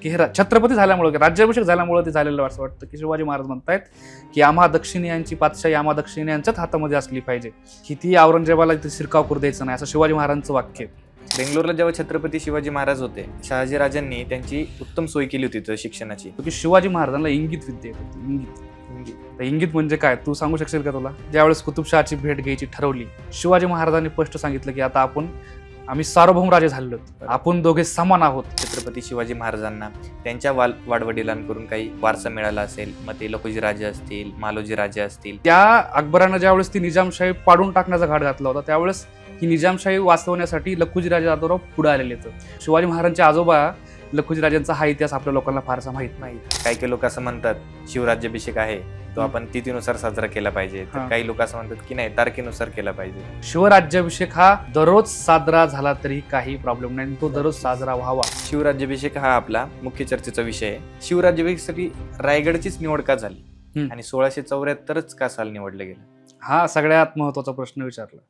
की हे छत्रपती झाल्यामुळे राज्याभिषेक झाल्यामुळे ते झालेलं असं वाटतं की शिवाजी महाराज म्हणतायत की आम्हा दक्षिणीयांची पातशाही आम्हा दक्षिणीयांच्याच हातामध्ये असली पाहिजे, की ती औरंगजेबाला इथे शिरकाव करू द्यायचं नाही, असं शिवाजी महाराजांचं वाक्य आहे. बेंगलोरला जेव्हा छत्रपती शिवाजी महाराज होते, शहाजीराजांनी त्यांची उत्तम सोय केली होती तिथं शिक्षणाची. की शिवाजी महाराजांना इंगित विद्या होती. इंगित इंगित म्हणजे काय तू सांगू शकशील का तुला? ज्यावेळेस कुतुबशहाची भेट घ्यायची ठरवली, शिवाजी महाराजांनी स्पष्ट सांगितलं की आता आम्ही सार्वभौम राजे झालेलो, आपण दोघे समान आहोत. छत्रपती शिवाजी महाराजांना त्यांच्या वाडवडिलांकडून काही वारसा मिळाला असेल, मग ते लखुजी राजे असतील, मालोजी राजे असतील. त्या अकबरानं ज्यावेळेस ती निजामशाही पाडून टाकण्याचा घाट घातला होता, त्यावेळेस ही निजामशाही वाचवण्यासाठी लखुजी राजे जाधवराव पुढे आलेले आहेत. शिवाजी महाराजांचे आजोबा लखुजी राजांचा हा इतिहास आपल्या लोकांना फारसा माहित नाही. काही लोक असं म्हणतात शिवराज्याभिषेक आहे तो आपण तिथीनुसार साजरा केला पाहिजे, तर काही लोक असं म्हणतात की नाही, तारखेनुसार केला पाहिजे. शिवराज्याभिषेक हा दररोज साजरा झाला तरी काही प्रॉब्लेम नाही, तो दररोज साजरा व्हावा. शिवराज्याभिषेक हा आपला मुख्य चर्चेचा विषय आहे. शिवराज्याभिषेकासाठी रायगडचीच निवड का झाली आणि 1674च का साल निवडलं गेलं? हा सगळ्यात महत्वाचा प्रश्न विचारला.